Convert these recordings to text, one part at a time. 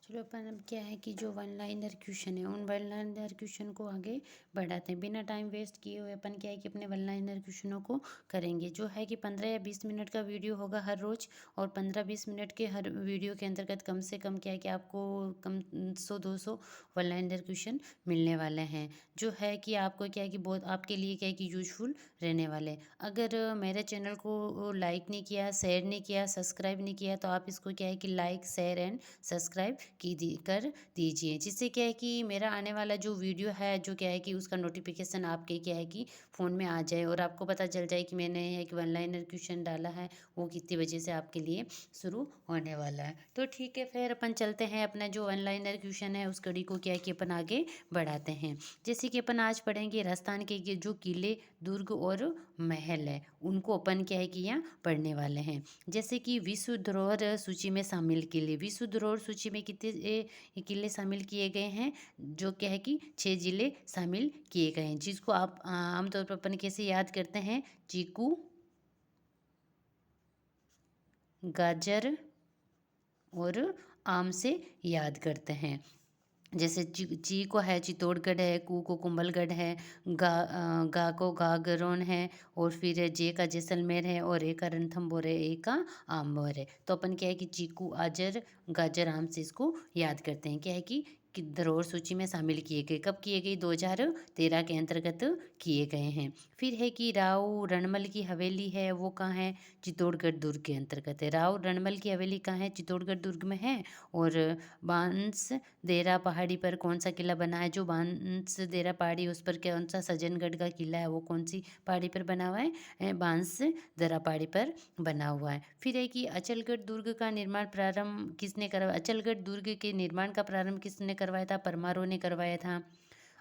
चलो अपन अब क्या है कि जो वन लाइनर क्वेश्चन है उन वन लाइनर क्वेश्चन को आगे बढ़ाते हैं। बिना टाइम वेस्ट किए हुए अपन क्या है कि अपने वन लाइनर क्वेश्चनों को करेंगे। जो है कि 15 या 20 मिनट का वीडियो होगा हर रोज़, और 15-20 मिनट के हर वीडियो के अंतर्गत कम से कम क्या है कि आपको कम 100-200 वन लाइनर क्वेश्चन मिलने वाले हैं। जो है कि आपको क्या है कि बहुत आपके लिए क्या है कि यूजफुल रहने वाले हैं। अगर मेरे चैनल को लाइक नहीं किया, शेयर नहीं किया, सब्सक्राइब नहीं किया, तो आप इसको क्या है कि लाइक, शेयर एंड सब्सक्राइब कर दीजिए, जिससे क्या है कि मेरा आने वाला जो वीडियो है जो क्या है कि उसका नोटिफिकेशन आपके क्या है कि फ़ोन में आ जाए, और आपको पता चल जाए कि मैंने एक वन लाइनर क्वेश्चन डाला है, वो कितनी बजे से आपके लिए शुरू होने वाला है। तो ठीक है, फिर अपन चलते हैं अपना जो वन लाइनर क्वेश्चन है उस कड़ी को क्या है कि अपन आगे बढ़ाते हैं। जैसे कि अपन आज पढ़ेंगे राजस्थान के ये जो किले, दुर्ग और महल है उनको अपन क्या है कि यहाँ पढ़ने वाले हैं। जैसे कि विश्व धरोहर सूची में शामिल किले, विश्व धरोहर सूची में कितने किले शामिल किए गए हैं? जो क्या है कि 6 जिले शामिल किए गए हैं, जिसको आप आमतौर पर अपन कैसे याद करते हैं? चीकू, गाजर और आम से याद करते हैं। जैसे ची को है चित्तौड़गढ़ है, कू को कुंभलगढ़ है, गा को गागरोन है, और फिर जे का जैसलमेर है, और ए का रणथंभौर है, ए का आमभौर है। तो अपन क्या है कि चीकू, आजर, गाजर, आम से इसको याद करते हैं। क्या है कि धरोहर सूची में शामिल किए गए, कब किए गए? 2013 के अंतर्गत किए गए हैं। फिर है कि राव रणमल की हवेली है, वो कहाँ है? चित्तौड़गढ़ दुर्ग के अंतर्गत है। राव रणमल की हवेली कहाँ है? चित्तौड़गढ़ दुर्ग में है। और बांस देरा पहाड़ी पर कौन सा किला बना है? जो बांसदेरा पहाड़ी उस पर कौन सा सज्जनगढ़ का किला है, वो कौन सी पहाड़ी पर बना हुआ है? बांसदेरा पहाड़ी पर बना हुआ है। फिर है कि अचलगढ़ दुर्ग का निर्माण प्रारंभ किसने करवाया? अचलगढ़ दुर्ग के निर्माण का प्रारंभ किसने करवाया था? परमारों ने करवाया था।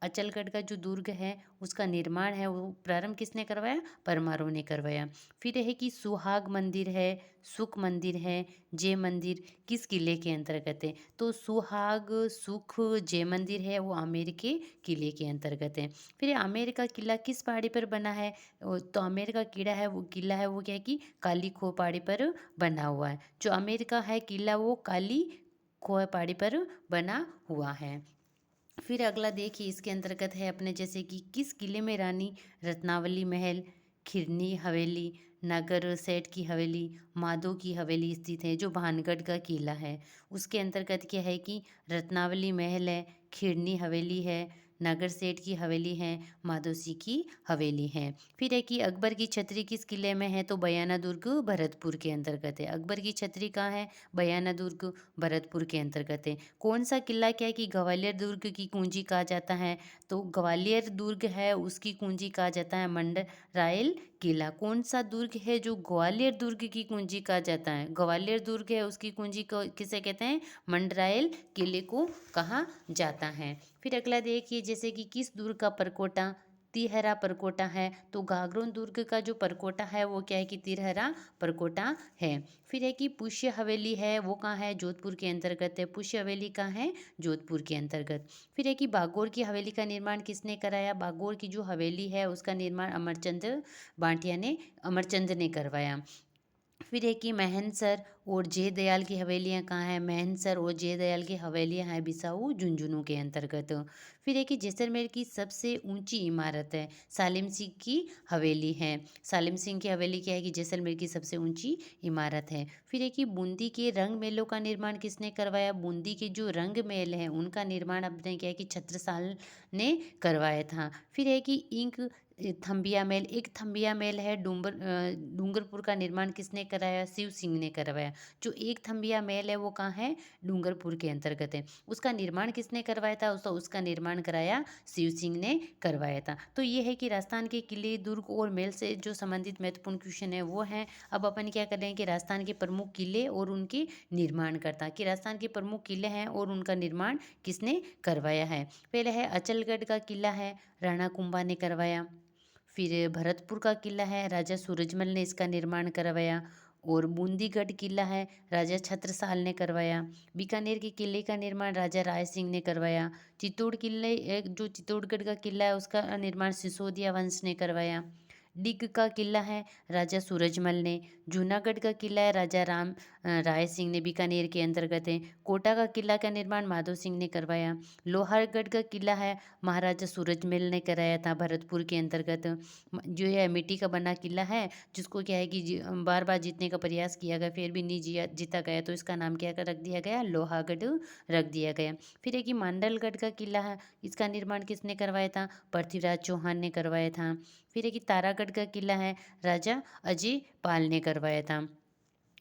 अचलगढ़ का जो दुर्ग है उसका निर्माण है वो प्रारंभ किसने करवाया? परमारों ने करवाया। फिर है कि सुहाग मंदिर है, सुख मंदिर है, जय मंदिर किस किले के अंतर्गत है? तो सुहाग, सुख, जय मंदिर है वो आमेर के किले के अंतर्गत है। फिर आमेर का किला किस पहाड़ी पर बना है? तो आमेर का किला है वो क्या है कि काली खो पहाड़ी पर बना हुआ है। जो आमेर का है किला वो काली खो पहाड़ी पर बना हुआ है। फिर अगला देखिए इसके अंतर्गत है अपने जैसे कि किस किले में रानी रत्नावली महल, खिरनी हवेली, नगर सेठ की हवेली, माधो की हवेली स्थित है? जो भानगढ़ का किला है उसके अंतर्गत क्या है कि रत्नावली महल है, खिरनी हवेली है, नगर सेठ की हवेली है, माधोसी की हवेली है। फिर है कि अकबर की छतरी किस किले में है? तो बयाना दुर्ग भरतपुर के अंतर्गत है। अकबर की छतरी कहाँ है? बयाना दुर्ग भरतपुर के अंतर्गत है। कौन सा किला क्या है कि ग्वालियर दुर्ग की कुंजी कहा जाता है? तो ग्वालियर दुर्ग है उसकी कुंजी कहा जाता है मंडरायल किला। कौन सा दुर्ग है जो ग्वालियर दुर्ग की कुंजी कहा जाता है? ग्वालियर दुर्ग है उसकी कुंजी को किसे कहते हैं? मंडरायल किले को कहा जाता है। फिर अगला देखिए जैसे कि किस दुर्ग का परकोटा तिहरा परकोटा है? तो गागरोन दुर्ग का जो परकोटा है वो क्या है कि तिहरा परकोटा है। फिर है कि पुष्य हवेली है वो कहाँ है? जोधपुर के अंतर्गत है। पुष्य हवेली कहाँ है? जोधपुर के अंतर्गत। फिर है कि बागौर की हवेली का निर्माण किसने कराया? बागौर की जो हवेली है उसका निर्माण अमरचंद ने करवाया। फिर है कि महनसर और जय दयाल की हवेलियाँ कहाँ हैं? महनसर और जय दयाल की हवेलियाँ हैं बिसाऊ झुंझुनू के अंतर्गत। फिर है कि जैसलमेर की सबसे ऊंची इमारत है, सालिम सिंह की हवेली है। सालिम सिंह की हवेली क्या है कि जैसलमेर की सबसे ऊंची इमारत है। फिर है कि बूंदी के रंग महलों का निर्माण किसने करवाया? बूंदी के जो रंग महल हैं उनका निर्माण अपने क्या है कि छत्रसाल ने करवाया था। फिर है कि इंक थम्बिया महल, एक थम्बिया महल है डूंगरपुर का निर्माण किसने कराया? शिव सिंह ने करवाया। जो एक थम्बिया महल है वो कहाँ है? डूंगरपुर के अंतर्गत है। उसका निर्माण किसने करवाया था? उसका निर्माण कराया शिव सिंह ने करवाया था। तो ये है कि राजस्थान के किले, दुर्ग और महल से जो संबंधित महत्वपूर्ण क्वेश्चन है वो हैं। अब अपन क्या कर रहे हैं कि राजस्थान के प्रमुख किले और उनके निर्माणकर्ता, कि राजस्थान के प्रमुख किले हैं और उनका निर्माण किसने करवाया है। पहले है अचलगढ़ का किला है, राणा कुंभा ने करवाया। फिर भरतपुर का किला है, राजा सूरजमल ने इसका निर्माण करवाया। और बूंदीगढ़ किला है, राजा छत्रसाल ने करवाया। बीकानेर के किले का निर्माण राजा राय सिंह ने करवाया। चित्तौड़ किले जो चित्तौड़गढ़ का किला है उसका निर्माण सिसोदिया वंश ने करवाया। डिग का किला है राजा सूरजमल ने। जूनागढ़ का किला है राजा राम राय सिंह ने, बीकानेर के अंतर्गत है। कोटा का किला का निर्माण माधो सिंह ने करवाया। लोहारगढ़ का किला है महाराजा सूरजमल ने कराया था, भरतपुर के अंतर्गत। जो है मिट्टी का बना किला है, जिसको क्या है कि बार बार जीतने का प्रयास किया गया, फिर भी नहीं जीता गया, तो इसका नाम क्या रख दिया गया, लोहागढ़ रख दिया गया। फिर है कि मांडलगढ़ का किला है, इसका निर्माण किसने करवाया था, पृथ्वीराज चौहान ने करवाया था। फिर है कि तारागढ़ का किला है राजा अजय पाल ने करवाया था।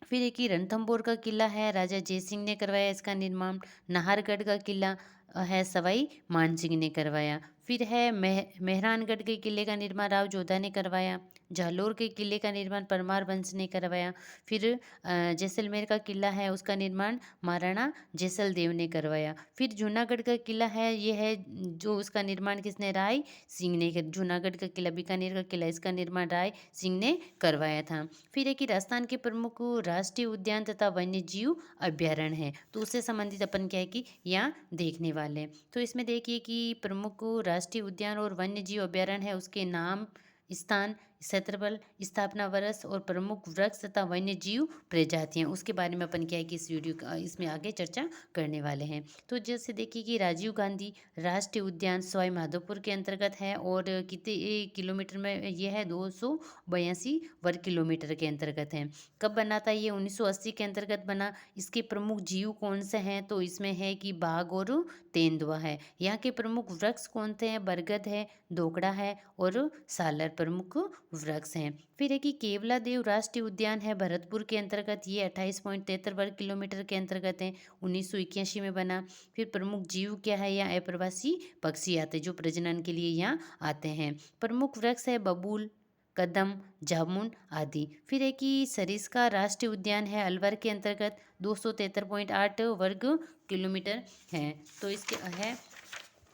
फिर एक ही रणथंभौर का किला है राजा जयसिंह ने करवाया इसका निर्माण। नाहरगढ़ का किला है सवाई मानसिंह ने करवाया। फिर है मेहरानगढ़ के किले का निर्माण राव जोधा ने करवाया। जालोर के किले का निर्माण परमार वंश ने करवाया। फिर जैसलमेर का किला है, उसका निर्माण महाराणा जैसल देव ने करवाया। फिर जूनागढ़ का किला है, ये है जो उसका निर्माण किसने, राय सिंह ने जूनागढ़ का किला, बीकानेर का किला, इसका निर्माण राय सिंह ने करवाया था। फिर है कि राजस्थान के प्रमुख राष्ट्रीय उद्यान तथा वन्य जीव अभ्यारण्य है, तो उससे संबंधित अपन क्या है कि यहाँ देखने वाले हैं। तो इसमें देखिए कि प्रमुख राष्ट्रीय उद्यान और वन्य जीव अभ्यारण्य है, उसके नाम, स्थान, क्षेत्रफल, स्थापना वर्ष और प्रमुख वृक्ष तथा वन्य जीव प्रजातियां, उसके बारे में अपन क्या है कि इस वीडियो का इसमें आगे चर्चा करने वाले हैं। तो जैसे देखिए कि राजीव गांधी राष्ट्रीय उद्यान सवाई माधोपुर के अंतर्गत है और कितने किलोमीटर में ये है, 282 वर्ग किलोमीटर के अंतर्गत है। कब बना था ये, 1980 के अंतर्गत बना। इसके प्रमुख जीव कौन से हैं, तो इसमें है कि बाघ और तेंदुआ है। यहाँ के प्रमुख वृक्ष कौन से हैं, बरगद है, दोकड़ा है और सालर प्रमुख वृक्ष हैं। फिर है कि केवला देव राष्ट्रीय उद्यान है भरतपुर के अंतर्गत, ये 28.73 वर्ग किलोमीटर के अंतर्गत है, 1981 में बना। फिर प्रमुख जीव क्या है, यहाँ अप्रवासी पक्षी आते हैं जो प्रजनन के लिए यहाँ आते हैं। प्रमुख वृक्ष है बबूल, कदम, जामुन आदि। फिर है कि सरिस्का राष्ट्रीय उद्यान है अलवर के अंतर्गत, 273.8 वर्ग किलोमीटर है, तो इसके है।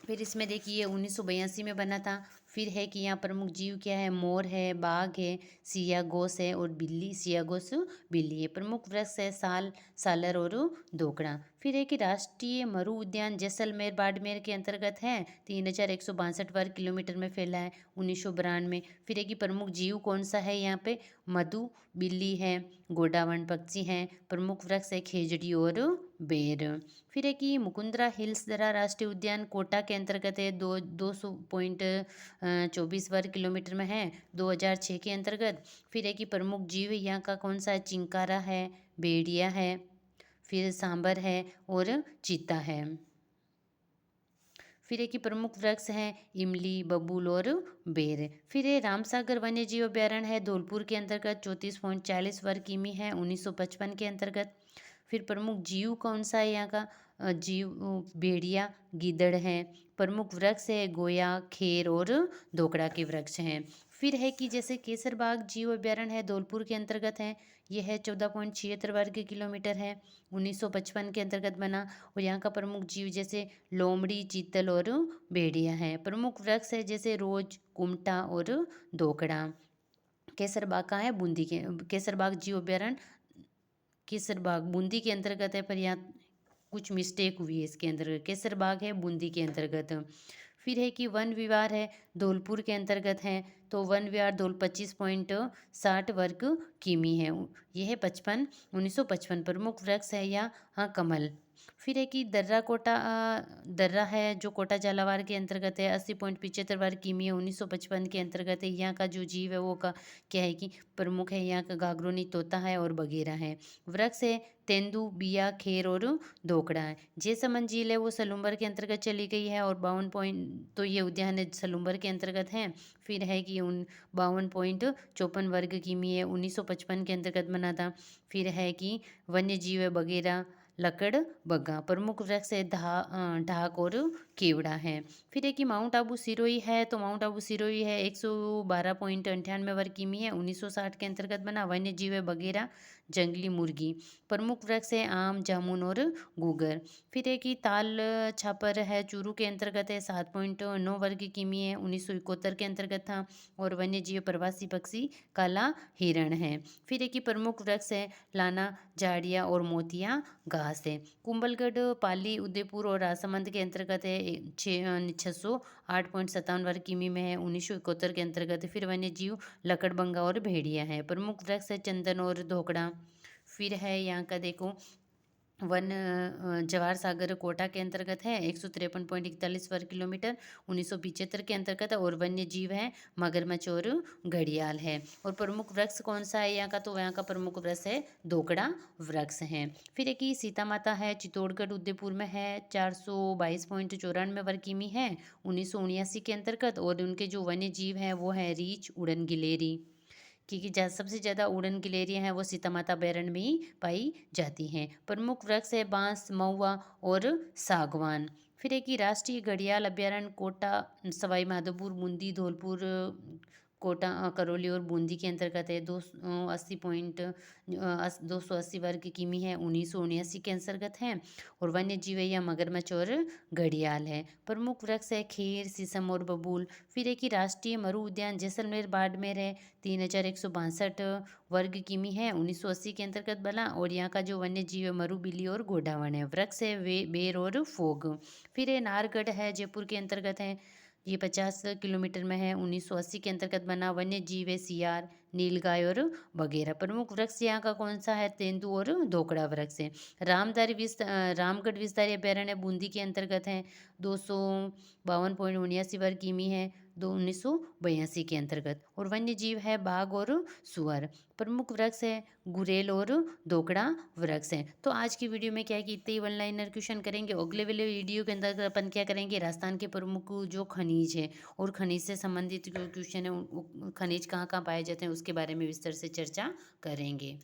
फिर इसमें देखिए 1982 में बना था। फिर है कि यहाँ प्रमुख जीव क्या है, मोर है, बाघ है, सिया घोष है और बिल्ली, सिया घोष बिल्ली है। प्रमुख वृक्ष है साल, सालर और दोकड़ा। फिर है कि राष्ट्रीय मरु उद्यान जैसलमेर बाड़मेर के अंतर्गत है, 3162 वर्ग किलोमीटर में फैला है, 1992। फिर है कि प्रमुख जीव कौन सा है यहाँ पे, मधु, बिल्ली है, गोडावण पक्षी हैं। प्रमुख वृक्ष है खेजड़ी और बेर। फिर है कि मुकुंदरा हिल्स दरा राष्ट्रीय उद्यान कोटा के अंतर्गत है, 224 वर्ग किलोमीटर में है, 2006 के अंतर्गत। फिर है कि प्रमुख जीव यहाँ का कौन सा है, चिंकारा है, भेड़िया है, फिर सांबर है और चीता है। फिर है कि प्रमुख वृक्ष हैं इमली, बबूल और बेर। फिर है रामसागर वन्य जीव अभ्यारण्य है धौलपुर के अंतर्गत, 34.40 वर्ग किमी है, 1955 के अंतर्गत। फिर प्रमुख जीव कौन सा है यहाँ का, जीव भेड़िया, गीदड़ हैं। प्रमुख वृक्ष है गोया, खेर और दोकड़ा के वृक्ष हैं। फिर है कि जैसे केसरबाग जीव अभ्यारण्य है धौलपुर के अंतर्गत है, यह है 14.76 वर्ग किलोमीटर है, 1955 के अंतर्गत बना। और यहाँ का प्रमुख जीव जैसे लोमड़ी, चीतल और भेड़िया है। प्रमुख वृक्ष है जैसे रोज, कुमटा और दोकड़ा। केसरबाग कहाँ है, बूंदी के, केसरबाग जीव अभ्यारण्य केसरबाग बूंदी के अंतर्गत है, पर यहाँ कुछ मिस्टेक हुई है, इसके अंतर्गत केसरबाग है बूंदी के अंतर्गत। फिर है कि वन विहार है धौलपुर के अंतर्गत है, तो वन विहार धौल 25.60 वर्ग किमी है, यह है 1955। प्रमुख वृक्ष है यहाँ कमल। फिर है कि दर्रा कोटा दर्रा है जो कोटा झालावाड़ के अंतर्गत है, 80.75 वर्ग किमी है, 1955 के अंतर्गत है। यहाँ का जो जीव है वो का क्या है कि प्रमुख है, यहाँ का गागरोनी तोता है और बगेरा है। वृक्ष है तेंदू, बिया, खेर और दोकड़ा है। जैसमंद झील है वो सलूम्बर के अंतर्गत चली गई है और 52 तो ये उद्यान है सलूम्बर के अंतर्गत है। फिर है कि 52.54 वर्ग किमी है, 1955 के अंतर्गत बना था। फिर है कि वन्य जीव है बगेरा, लकड़, बग्गा। प्रमुख वृक्ष है ढाक और केवड़ा है। फिर है कि माउंट आबू सिरोही है, तो माउंट आबू सिरोही है 112.98 वर्ग किमी है, 1960 के अंतर्गत बना। वन्य जीव है बगेरा, जंगली मुर्गी। प्रमुख वृक्ष है आम, जामुन और गूगर। फिर है कि ताल छापर है चूरू के अंतर्गत है, 7.9 वर्ग किमी है, 1971 के अंतर्गत था। और वन्य जीव प्रवासी पक्षी काला हिरण है। फिर है कि प्रमुख वृक्ष है लाना, झाड़ियाँ और मोतिया घास है। कुंभलगढ़ पाली, उदयपुर और राजसमंद के अंतर्गत है, 608.57 वर्ग किमी में है, 1971 के अंतर्गत है। फिर वन्य जीव लकड़बंगा और भेड़िया है। प्रमुख वृक्ष है चंदन और धोकड़ा। फिर है यहाँ का देखो वन जवाहर सागर कोटा के अंतर्गत है, 153.41 वर्ग किलोमीटर, 1975 के अंतर्गत है। और वन्य जीव है मगरमच्छ और घड़ियाल है। और प्रमुख वृक्ष कौन सा है यहाँ का, तो यहाँ का प्रमुख वृक्ष है दोकड़ा वृक्ष है। फिर एक ही सीता माता है चित्तौड़गढ़ उदयपुर में है, 422.94 वर्ग किमी है, 1979 के अंतर्गत। और उनके जो वन्य जीव हैं वो है रीछ, उड़न गिलेरी, क्योंकि सबसे ज़्यादा उड़न गिलेरियाँ हैं वो सीता माता अभयारण्य में ही पाई जाती हैं। प्रमुख वृक्ष है बांस, महुआ और सागवान। फिर एक ही राष्ट्रीय घड़ियाल अभयारण्य कोटा, सवाई माधोपुर, बूंदी, धौलपुर, कोटा, करौली और बूंदी के अंतर्गत है, 280 वर्ग किमी है, 1979 के अंतर्गत है। और वन्य जीव है या मगरमच्छ और घड़ियाल है। प्रमुख वृक्ष है खीर, शीशम और बबूल। फिर एक ही राष्ट्रीय मरु उद्यान जैसलमेर बाड़मेर है, 3162 वर्ग किमी है, 1980 के अंतर्गत बना। और यहाँ का जो वन्य जीव है मरु, बिल्ली और गोडावण है। वृक्ष है बेर और फोग। फिर है नाहरगढ़ है जयपुर के अंतर्गत है, ये 50 किलोमीटर में है, 1980 के अंतर्गत बना। वन्य जीव है सियार, नीलगाय और वगैरह। प्रमुख वृक्ष यहाँ का कौन सा है, तेंदू और धोकड़ा वृक्ष है। रामगढ़ विस्तारी अभयारण्य बूंदी के अंतर्गत है, 252.79 वर्ग किमी है, 1982 के अंतर्गत। और वन्य जीव है बाघ और सुअर। प्रमुख वृक्ष है गुरेल और दोकड़ा वृक्ष है। तो आज की वीडियो में क्या है कि इतने ही वन लाइनर क्वेश्चन करेंगे। अगले वाले वीडियो के अंदर अपन क्या करेंगे, राजस्थान के प्रमुख जो खनिज है और खनिज से संबंधित जो क्वेश्चन है, खनिज कहाँ कहाँ पाए जाते हैं उसके बारे में विस्तार से चर्चा करेंगे।